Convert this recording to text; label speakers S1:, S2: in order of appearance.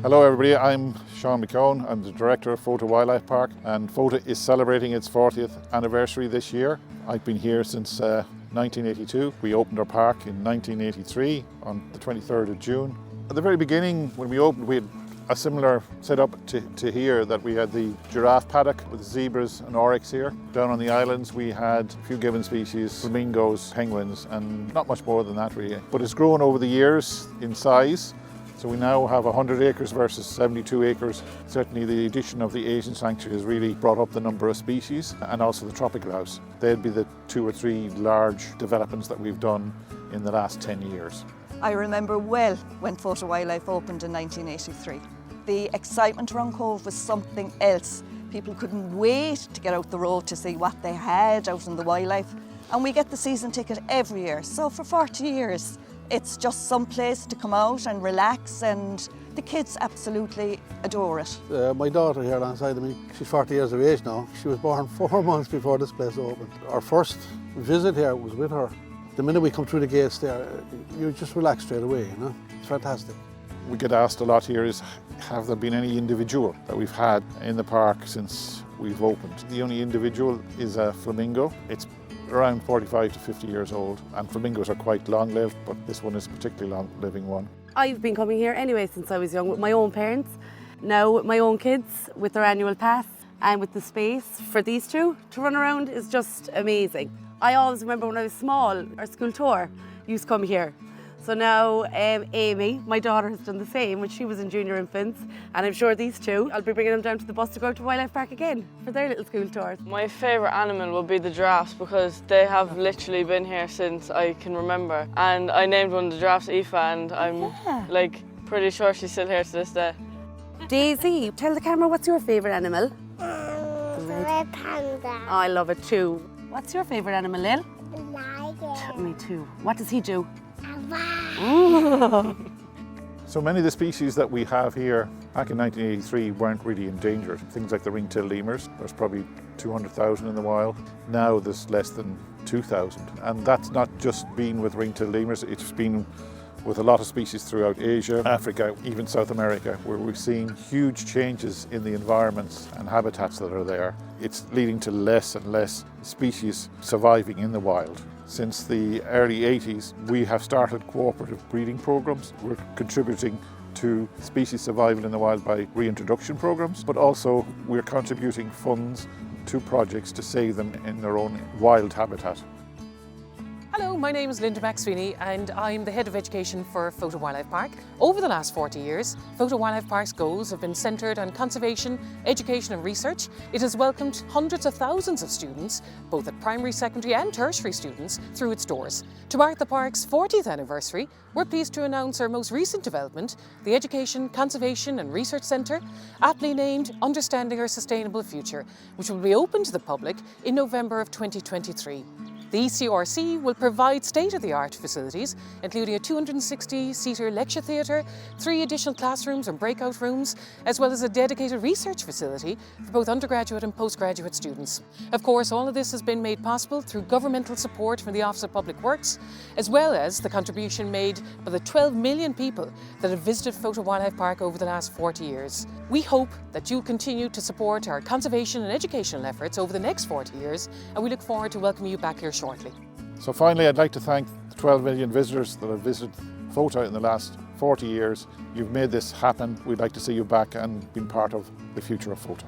S1: Hello everybody, I'm Sean McCone. I'm the director of Fota Wildlife Park, and Fota is celebrating its 40th anniversary this year. I've been here since 1982. We opened our park in 1983 on the 23rd of June. At the very beginning, when we opened, we had a similar setup to here, that we had the giraffe paddock with zebras and oryx here. Down on the islands we had a few gibbon species, flamingos, penguins, and not much more than that really. But it's grown over the years in size. So we now have 100 acres versus 72 acres. Certainly the addition of the Asian sanctuary has really brought up the number of species, and also the tropical house. They'd be the 2 or 3 large developments that we've done in the last 10 years.
S2: I remember well when Fota Wildlife opened in 1983. The excitement around Cove was something else. People couldn't wait to get out the road to see what they had out in the wildlife. And we get the season ticket every year. So for 40 years, it's just some place to come out and relax, and the kids absolutely adore it.
S3: My daughter here alongside of me, she's 40 years of age now. She was born 4 months before this place opened. Our first visit here was with her. The minute we come through the gates there, you just relax straight away, you know. It's fantastic.
S1: We get asked a lot here is, have there been any individual that we've had in the park since we've opened? The only individual is a flamingo. It's around 45 to 50 years old, and flamingos are quite long-lived, but this one is a particularly long-living one.
S4: I've been coming here anyway since I was young with my own parents, now with my own kids with their annual pass, and with the space for these two to run around is just amazing. I always remember when I was small, our school tour used to come here. So now Amy, my daughter, has done the same when she was in junior infants, and I'm sure these two, I'll be bringing them down to the bus to go to Wildlife Park again for their little school tours.
S5: My favourite animal will be the giraffes, because they have literally been here since I can remember. And I named one of the giraffes Aoife, and I'm pretty sure she's still here to this day.
S4: Daisy, tell the camera, what's your favourite animal?
S6: The red panda.
S4: I love it too. What's your favourite animal, Lil?
S6: Lion.
S4: Me too. What does he do?
S1: So many of the species that we have here back in 1983 weren't really endangered. Things like the ring-tailed lemurs, there's probably 200,000 in the wild. Now there's less than 2,000. And that's not just been with ring-tailed lemurs, it's been with a lot of species throughout Asia, Africa, even South America, where we've seen huge changes in the environments and habitats that are there. It's leading to less and less species surviving in the wild. Since the early 80s, we have started cooperative breeding programs. We're contributing to species survival in the wild by reintroduction programs, but also we're contributing funds to projects to save them in their own wild habitat.
S7: Hello, my name is Linda McSweeney and I'm the Head of Education for Fota Wildlife Park. Over the last 40 years, Fota Wildlife Park's goals have been centred on conservation, education and research. It has welcomed hundreds of thousands of students, both at primary, secondary and tertiary students, through its doors. To mark the park's 40th anniversary, we're pleased to announce our most recent development, the Education, Conservation and Research Centre, aptly named Understanding Our Sustainable Future, which will be open to the public in November of 2023. The ECRC will provide state-of-the-art facilities, including a 260-seater lecture theatre, 3 additional classrooms and breakout rooms, as well as a dedicated research facility for both undergraduate and postgraduate students. Of course, all of this has been made possible through governmental support from the Office of Public Works, as well as the contribution made by the 12 million people that have visited Fota Wildlife Park over the last 40 years. We hope that you'll continue to support our conservation and educational efforts over the next 40 years, and we look forward to welcoming you back here shortly.
S1: So finally, I'd like to thank the 12 million visitors that have visited Fota in the last 40 years. You've made this happen. We'd like to see you back and be part of the future of Fota.